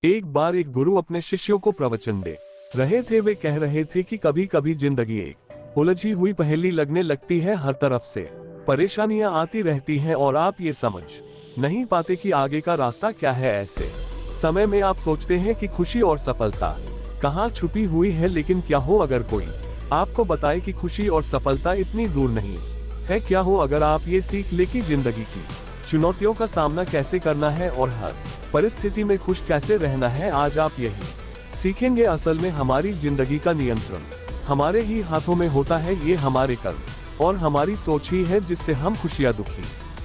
एक बार एक गुरु अपने शिष्यों को प्रवचन दे रहे थे। वे कह रहे थे कि कभी कभी जिंदगी एक उलझी हुई पहेली लगने लगती है। हर तरफ से परेशानियां आती रहती हैं और आप ये समझ नहीं पाते कि आगे का रास्ता क्या है। ऐसे समय में आप सोचते हैं कि खुशी और सफलता कहाँ छुपी हुई है। लेकिन क्या हो अगर कोई आपको बताए कि खुशी और सफलता इतनी दूर नहीं है। क्या हो अगर आप ये सीख ले कि जिंदगी की चुनौतियों का सामना कैसे करना है और हर परिस्थिति में खुश कैसे रहना है। आज आप यही सीखेंगे। असल में हमारी जिंदगी का नियंत्रण हमारे ही हाथों में होता है। ये हमारे कर्म और हमारी सोच ही है जिससे हम खुशियां दुखी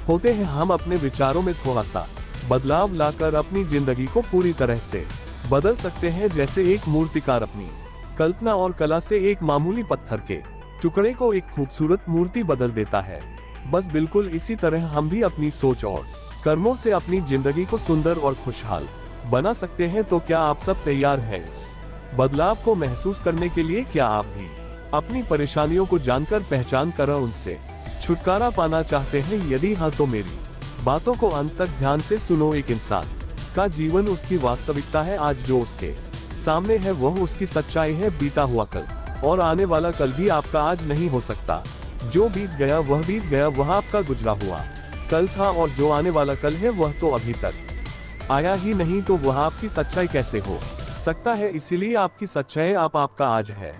होते हैं। हम अपने विचारों में थोड़ा सा बदलाव लाकर अपनी जिंदगी को पूरी तरह से बदल सकते हैं। जैसे एक मूर्तिकार अपनी कल्पना और कला से एक मामूली पत्थर के टुकड़े को एक खूबसूरत मूर्ति बदल देता है। बस बिल्कुल इसी तरह हम भी अपनी सोच और कर्मों से अपनी जिंदगी को सुंदर और खुशहाल बना सकते हैं। तो क्या आप सब तैयार हैं इस बदलाव को महसूस करने के लिए? क्या आप भी अपनी परेशानियों को जानकर पहचान कर उनसे छुटकारा पाना चाहते हैं? यदि हाँ तो मेरी बातों को अंत तक ध्यान से सुनो। एक इंसान का जीवन उसकी वास्तविकता है। आज जो उसके सामने है वह उसकी सच्चाई है। बीता हुआ कल और आने वाला कल भी आपका आज नहीं हो सकता। जो बीत गया वह बीत गया, वह आपका गुजरा हुआ कल था। और जो आने वाला कल है वह तो अभी तक आया ही नहीं। तो वह आपकी सच्चाई कैसे हो सकता है? इसीलिए आपकी सच्चाई आपका आज है।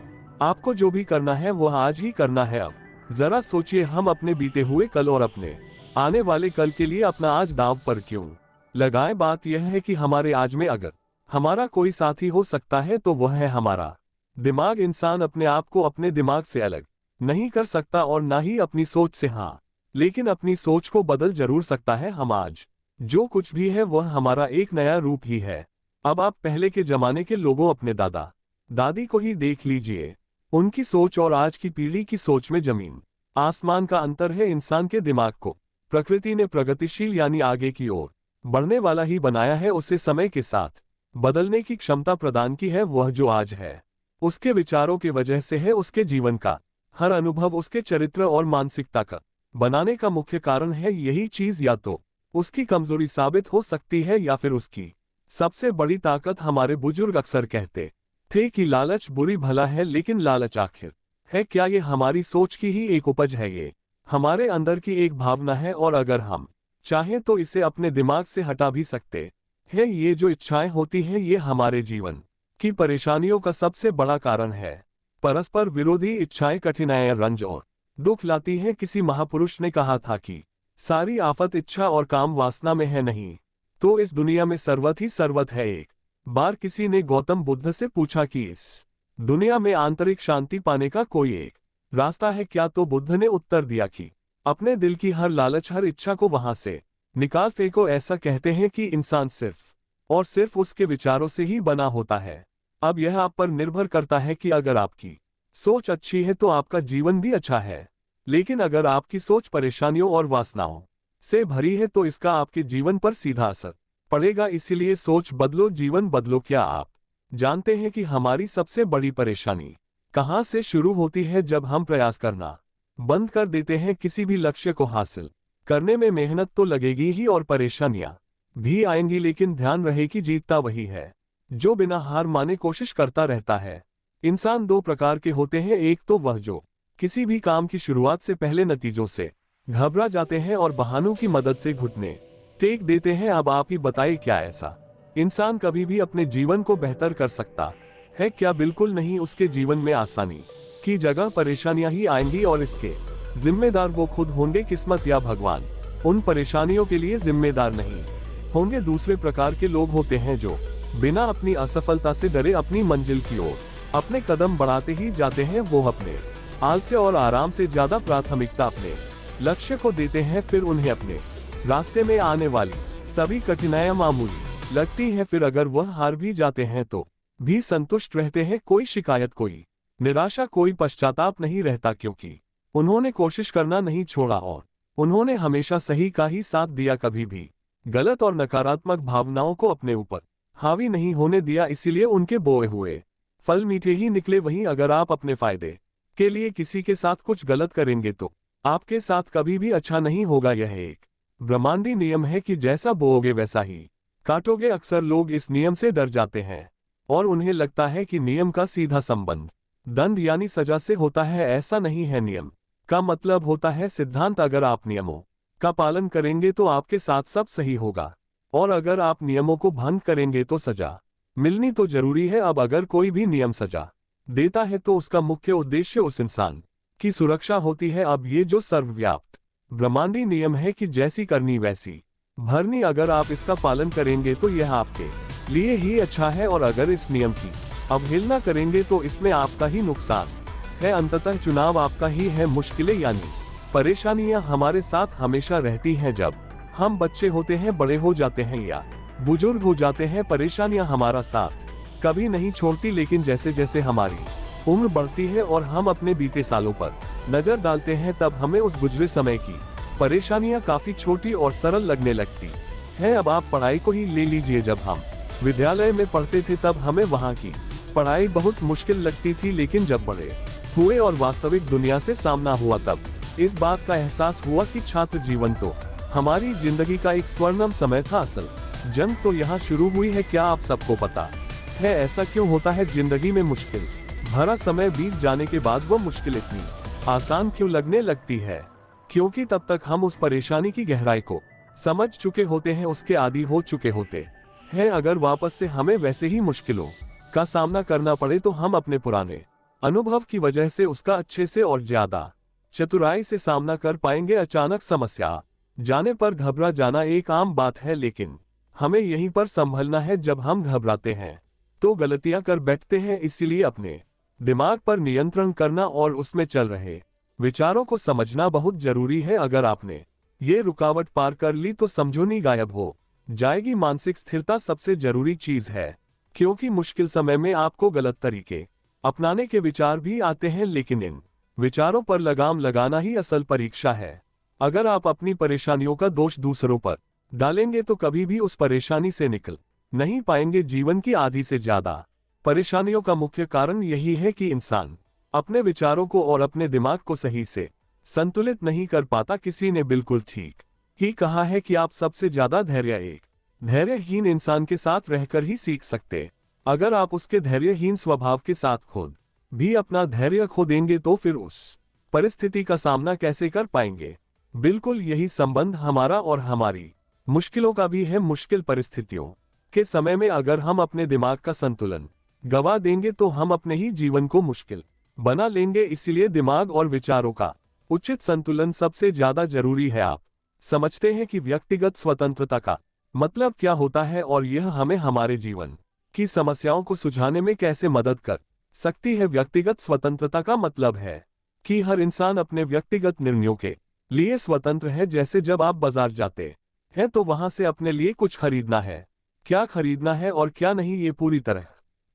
आपको जो भी करना है वह आज ही करना है। अब जरा सोचिए, हम अपने बीते हुए कल और अपने आने वाले कल के लिए अपना आज दांव पर क्यों लगाएं? बात यह है कि हमारे आज में अगर हमारा कोई साथी हो सकता है तो वह है हमारा दिमाग। इंसान अपने आप को अपने दिमाग से अलग नहीं कर सकता और ना ही अपनी सोच से। हाँ, लेकिन अपनी सोच को बदल जरूर सकता है। हम आज जो कुछ भी है वह हमारा एक नया रूप ही है। अब आप पहले के जमाने के लोगों, अपने दादा दादी को ही देख लीजिए। उनकी सोच और आज की पीढ़ी की सोच में जमीन आसमान का अंतर है। इंसान के दिमाग को प्रकृति ने प्रगतिशील यानी आगे की ओर बढ़ने वाला ही बनाया है। उसे समय के साथ बदलने की क्षमता प्रदान की है। वह जो आज है उसके विचारों की वजह से है। उसके जीवन का हर अनुभव उसके चरित्र और मानसिकता का बनाने का मुख्य कारण है। यही चीज या तो उसकी कमजोरी साबित हो सकती है या फिर उसकी सबसे बड़ी ताकत। हमारे बुजुर्ग अक्सर कहते थे कि लालच बुरी भला है, लेकिन लालच आखिर है क्या? ये हमारी सोच की ही एक उपज है। ये हमारे अंदर की एक भावना है और अगर हम चाहें तो इसे अपने दिमाग से हटा भी सकते हैं। ये जो इच्छाएं होती हैं ये हमारे जीवन की परेशानियों का सबसे बड़ा कारण है। परस्पर विरोधी इच्छाएं कठिनाइयां, रंज और दुख लाती हैं। किसी महापुरुष ने कहा था कि सारी आफत इच्छा और काम वासना में है, नहीं तो इस दुनिया में सर्वथ ही सर्वत है। एक बार किसी ने गौतम बुद्ध से पूछा कि इस दुनिया में आंतरिक शांति पाने का कोई एक रास्ता है क्या? तो बुद्ध ने उत्तर दिया कि अपने दिल की हर लालच, हर इच्छा को वहां से निकाल फेंको। ऐसा कहते हैं कि इंसान सिर्फ और सिर्फ उसके विचारों से ही बना होता है। अब यह आप पर निर्भर करता है कि अगर आपकी सोच अच्छी है तो आपका जीवन भी अच्छा है, लेकिन अगर आपकी सोच परेशानियों और वासनाओं से भरी है तो इसका आपके जीवन पर सीधा असर पड़ेगा। इसीलिए सोच बदलो, जीवन बदलो। क्या आप जानते हैं कि हमारी सबसे बड़ी परेशानी कहां से शुरू होती है? जब हम प्रयास करना बंद कर देते हैं। किसी भी लक्ष्य को हासिल करने में मेहनत तो लगेगी ही और परेशानियां भी आएंगी, लेकिन ध्यान रहे कि जीतता वही है जो बिना हार माने कोशिश करता रहता है। इंसान दो प्रकार के होते हैं। एक तो वह जो किसी भी काम की शुरुआत से पहले नतीजों से घबरा जाते हैं और बहानों की मदद से घुटने टेक देते हैं। अब आप ही बताइए, क्या ऐसा इंसान कभी भी अपने जीवन को बेहतर कर सकता है क्या? बिल्कुल नहीं। उसके जीवन में आसानी की जगह परेशानियां ही आएंगी और इसके जिम्मेदार वो खुद होंगे। किस्मत या भगवान उन परेशानियों के लिए जिम्मेदार नहीं होंगे। दूसरे प्रकार के लोग होते हैं जो बिना अपनी असफलता से डरे अपनी मंजिल की ओर अपने कदम बढ़ाते ही जाते हैं। वो अपने आलस्य और आराम से ज्यादा प्राथमिकता अपने लक्ष्य को देते हैं। फिर उन्हें अपने रास्ते में आने वाली सभी कठिनाइयां मामूली लगती हैं। फिर अगर वह हार भी जाते हैं तो भी संतुष्ट रहते हैं। कोई शिकायत, कोई निराशा, कोई पश्चाताप नहीं रहता, क्योंकि उन्होंने कोशिश करना नहीं छोड़ा और उन्होंने हमेशा सही का ही साथ दिया। कभी भी गलत और नकारात्मक भावनाओं को अपने ऊपर हावी नहीं होने दिया। इसीलिए उनके बोए हुए फल मीठे ही निकले। वहीं अगर आप अपने फायदे के लिए किसी के साथ कुछ गलत करेंगे तो आपके साथ कभी भी अच्छा नहीं होगा। यह एक ब्रह्मांडी नियम है कि जैसा बोओगे वैसा ही काटोगे। अक्सर लोग इस नियम से डर जाते हैं और उन्हें लगता है कि नियम का सीधा संबंध दंड यानी सजा से होता है। ऐसा नहीं है। नियम का मतलब होता है सिद्धांत। अगर आप नियमों का पालन करेंगे तो आपके साथ सब सही होगा, और अगर आप नियमों को भंग करेंगे तो सजा मिलनी तो जरूरी है। अब अगर कोई भी नियम सजा देता है तो उसका मुख्य उद्देश्य उस इंसान की सुरक्षा होती है। अब ये जो सर्वव्याप्त ब्रह्मांडी नियम है कि जैसी करनी वैसी भरनी, अगर आप इसका पालन करेंगे तो यह आपके लिए ही अच्छा है, और अगर इस नियम की अवहेलना करेंगे तो इसमें आपका ही नुकसान है। अंततः चुनाव आपका ही है। मुश्किलें यानी परेशानियां हमारे साथ हमेशा रहती हैं। जब हम बच्चे होते हैं, बड़े हो जाते हैं या बुजुर्ग हो जाते हैं, परेशानियां हमारा साथ कभी नहीं छोड़ती। लेकिन जैसे जैसे हमारी उम्र बढ़ती है और हम अपने बीते सालों पर नजर डालते हैं, तब हमें उस गुजरे समय की परेशानियां काफी छोटी और सरल लगने लगती है। अब आप पढ़ाई को ही ले लीजिए। जब हम विद्यालय में पढ़ते थे तब हमें वहाँ की पढ़ाई बहुत मुश्किल लगती थी, लेकिन जब बड़े हुए और वास्तविक दुनिया से सामना हुआ तब इस बात का एहसास हुआ कि छात्र जीवन तो हमारी जिंदगी का एक स्वर्णिम समय था। असल जंग तो यहाँ शुरू हुई है। क्या आप सबको पता है ऐसा क्यों होता है? जिंदगी में मुश्किल भरा समय बीत जाने के बाद वो मुश्किल इतनी आसान क्यों लगने लगती है? क्योंकि तब तक हम उस परेशानी की गहराई को समझ चुके होते हैं, उसके आदी हो चुके होते हैं। अगर वापस से हमें वैसे ही मुश्किलों का सामना करना पड़े तो हम अपने पुराने अनुभव की वजह से उसका अच्छे से और ज्यादा चतुराई से सामना कर पाएंगे। अचानक समस्या जाने पर घबरा जाना एक आम बात है, लेकिन हमें यहीं पर संभलना है। जब हम घबराते हैं तो गलतियां कर बैठते हैं। इसीलिए अपने दिमाग पर नियंत्रण करना और उसमें चल रहे विचारों को समझना बहुत जरूरी है। अगर आपने ये रुकावट पार कर ली तो समझो नी गायब हो जाएगी। मानसिक स्थिरता सबसे जरूरी चीज है, क्योंकि मुश्किल समय में आपको गलत तरीके अपनाने के विचार भी आते हैं, लेकिन इन विचारों पर लगाम लगाना ही असल परीक्षा है। अगर आप अपनी परेशानियों का दोष दूसरों पर डालेंगे तो कभी भी उस परेशानी से निकल नहीं पाएंगे। जीवन की आधी से ज्यादा परेशानियों का मुख्य कारण यही है कि इंसान अपने विचारों को और अपने दिमाग को सही से संतुलित नहीं कर पाता। किसी ने बिल्कुल ठीक ही कहा है कि आप सबसे ज्यादा धैर्य एक धैर्यहीन इंसान के साथ रहकर ही सीख सकते। अगर आप उसके धैर्यहीन स्वभाव के साथ खुद भी अपना धैर्य खो देंगे तो फिर उस परिस्थिति का सामना कैसे कर पाएंगे? बिल्कुल यही संबंध हमारा और हमारी मुश्किलों का भी है। मुश्किल परिस्थितियों के समय में अगर हम अपने दिमाग का संतुलन गवा देंगे तो हम अपने ही जीवन को मुश्किल बना लेंगे। इसीलिए दिमाग और विचारों का उचित संतुलन सबसे ज्यादा जरूरी है। आप समझते हैं कि व्यक्तिगत स्वतंत्रता का मतलब क्या होता है और यह हमें हमारे जीवन की समस्याओं को सुलझाने में कैसे मदद कर सकती है? व्यक्तिगत स्वतंत्रता का मतलब है कि हर इंसान अपने व्यक्तिगत निर्णयों के लिए स्वतंत्र है। जैसे जब आप बाजार जाते हैं तो वहां से अपने लिए कुछ खरीदना है। क्या खरीदना है और क्या नहीं, ये पूरी तरह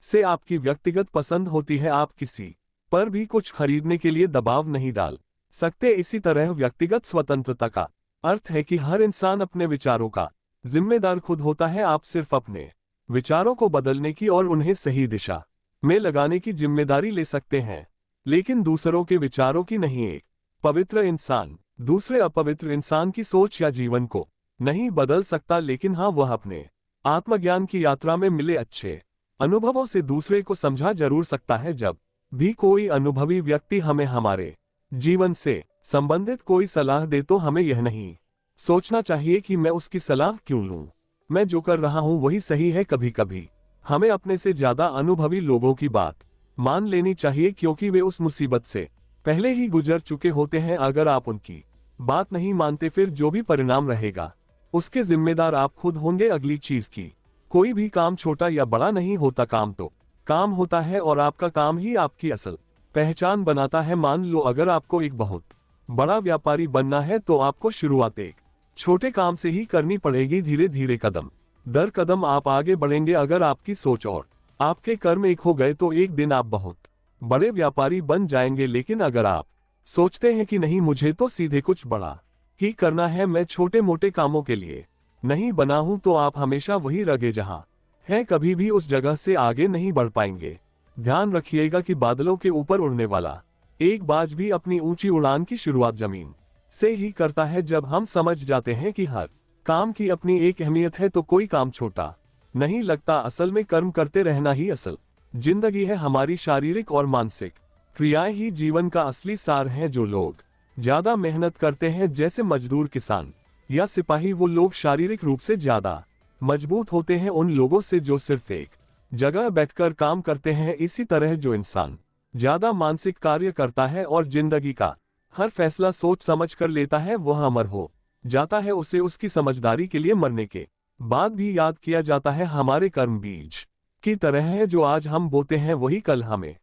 से आपकी व्यक्तिगत पसंद होती है। आप किसी पर भी कुछ खरीदने के लिए दबाव नहीं डाल सकते। इसी तरह व्यक्तिगत स्वतंत्रता का अर्थ है कि हर इंसान अपने विचारों का जिम्मेदार खुद होता है। आप सिर्फ अपने विचारों को बदलने की और उन्हें सही दिशा में लगाने की जिम्मेदारी ले सकते हैं, लेकिन दूसरों के विचारों की नहीं। एक पवित्र इंसान दूसरे अपवित्र इंसान की सोच या जीवन को नहीं बदल सकता, लेकिन हाँ, वह अपने आत्मज्ञान की यात्रा में मिले अच्छे अनुभवों से दूसरे को समझा जरूर सकता है। जब भी कोई अनुभवी व्यक्ति हमें हमारे जीवन से संबंधित कोई सलाह दे तो हमें यह नहीं सोचना चाहिए कि मैं उसकी सलाह क्यों लूं, मैं जो कर रहा हूं वही सही है। कभी कभी हमें अपने से ज्यादा अनुभवी लोगों की बात मान लेनी चाहिए, क्योंकि वे उस मुसीबत से पहले ही गुजर चुके होते हैं। अगर आप उनकी बात नहीं मानते फिर जो भी परिणाम रहेगा उसके जिम्मेदार आप खुद होंगे। अगली चीज की कोई भी काम छोटा या बड़ा नहीं होता, काम तो काम होता है और आपका काम ही आपकी असल पहचान बनाता है। मान लो अगर आपको एक बहुत बड़ा व्यापारी बनना है तो आपको शुरुआत एक छोटे काम से ही करनी पड़ेगी। धीरे धीरे कदम दर कदम आप आगे बढ़ेंगे। अगर आपकी सोच और आपके कर्म एक हो गए तो एक दिन आप बहुत बड़े व्यापारी बन जाएंगे। लेकिन अगर आप सोचते हैं कि नहीं, मुझे तो सीधे कुछ बड़ा ही करना है, मैं छोटे मोटे कामों के लिए नहीं बना हूं, तो आप हमेशा वही रगे जहां हैं, कभी भी उस जगह से आगे नहीं बढ़ पाएंगे। ध्यान रखिएगा कि बादलों के ऊपर उड़ने वाला एक बाज भी अपनी ऊंची उड़ान की शुरुआत जमीन से ही करता है। जब हम समझ जाते हैं कि हर काम की अपनी एक अहमियत है तो कोई काम छोटा नहीं लगता। असल में कर्म करते रहना ही असल जिंदगी है। हमारी शारीरिक और मानसिक क्रियाएं ही जीवन का असली सार हैं। जो लोग ज्यादा मेहनत करते हैं जैसे मजदूर, किसान या सिपाही, वो लोग शारीरिक रूप से ज्यादा मजबूत होते हैं उन लोगों से जो सिर्फ एक जगह बैठकर काम करते हैं। इसी तरह जो इंसान ज्यादा मानसिक कार्य करता है और जिंदगी का हर फैसला सोच समझ कर लेता है, वह अमर हो जाता है। उसे उसकी समझदारी के लिए मरने के बाद भी याद किया जाता है। हमारे कर्म बीज की तरह है, जो आज हम बोते हैं वही कल हमें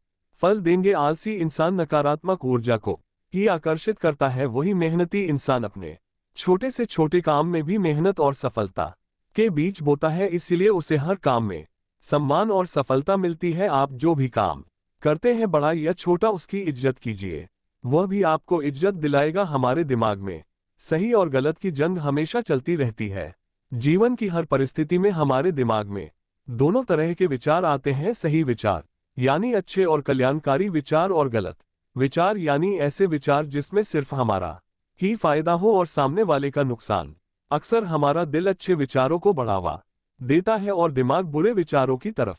फल देंगे। आलसी इंसान नकारात्मक ऊर्जा को ही आकर्षित करता है, वही मेहनती इंसान अपने छोटे से छोटे काम में भी मेहनत और सफलता के बीच बोता है, इसीलिए उसे हर काम में सम्मान और सफलता मिलती है। आप जो भी काम करते हैं, बड़ा या छोटा, उसकी इज्जत कीजिए, वह भी आपको इज्जत दिलाएगा। हमारे दिमाग में सही और गलत की जंग हमेशा चलती रहती है। जीवन की हर परिस्थिति में हमारे दिमाग में दोनों तरह के विचार आते हैं। सही विचार यानी अच्छे और कल्याणकारी विचार, और गलत विचार यानी ऐसे विचार जिसमें सिर्फ हमारा ही फायदा हो और सामने वाले का नुकसान। अक्सर हमारा दिल अच्छे विचारों को बढ़ावा देता है और दिमाग बुरे विचारों की तरफ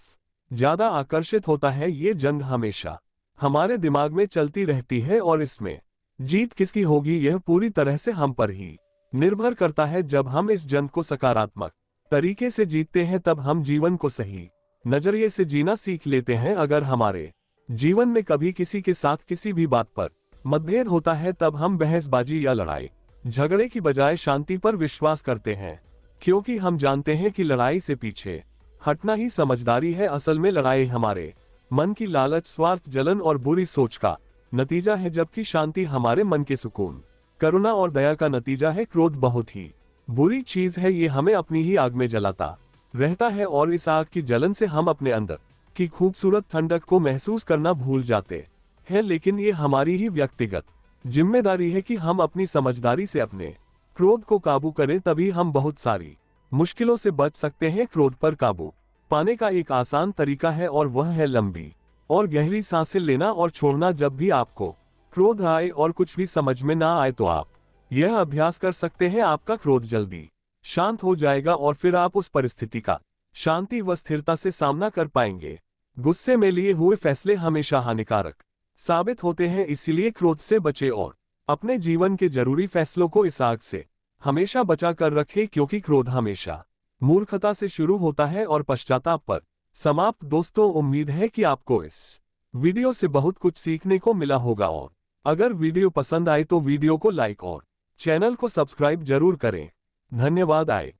ज्यादा आकर्षित होता है। ये जंग हमेशा हमारे दिमाग में चलती रहती है और इसमें जीत किसकी होगी यह पूरी तरह से हम पर ही निर्भर करता है। जब हम इस जंग को सकारात्मक तरीके से जीतते हैं तब हम जीवन को सही नजरिए से जीना सीख लेते हैं। अगर हमारे जीवन में कभी किसी के साथ किसी भी बात पर मतभेद होता है तब हम बहसबाजी या लड़ाई झगड़े की बजाय शांति पर विश्वास करते हैं, क्योंकि हम जानते हैं कि लड़ाई से पीछे हटना ही समझदारी है। असल में लड़ाई हमारे मन की लालच, स्वार्थ, जलन और बुरी सोच का नतीजा है, जबकि शांति हमारे मन के सुकून, करुणा और दया का नतीजा है। क्रोध बहुत ही बुरी चीज है, ये हमें अपनी ही आग में जलाता रहता है और इस आग की जलन से हम अपने अंदर की खूबसूरत ठंडक को महसूस करना भूल जाते हैं। लेकिन ये हमारी ही व्यक्तिगत जिम्मेदारी है कि हम अपनी समझदारी से अपने क्रोध को काबू करें, तभी हम बहुत सारी मुश्किलों से बच सकते हैं। क्रोध पर काबू पाने का एक आसान तरीका है और वह है लंबी और गहरी सांसें लेना और छोड़ना। जब भी आपको क्रोध आए और कुछ भी समझ में ना आए तो आप यह अभ्यास कर सकते हैं। आपका क्रोध जल्दी शांत हो जाएगा और फिर आप उस परिस्थिति का शांति व स्थिरता से सामना कर पाएंगे। गुस्से में लिए हुए फैसले हमेशा हानिकारक साबित होते हैं, इसीलिए क्रोध से बचें और अपने जीवन के जरूरी फैसलों को इस आग से हमेशा बचा कर रखें, क्योंकि क्रोध हमेशा मूर्खता से शुरू होता है और पश्चाताप पर समाप्त। दोस्तों, उम्मीद है कि आपको इस वीडियो से बहुत कुछ सीखने को मिला होगा, और अगर वीडियो पसंद आए तो वीडियो को लाइक और चैनल को सब्सक्राइब जरूर करें। धन्यवाद। आए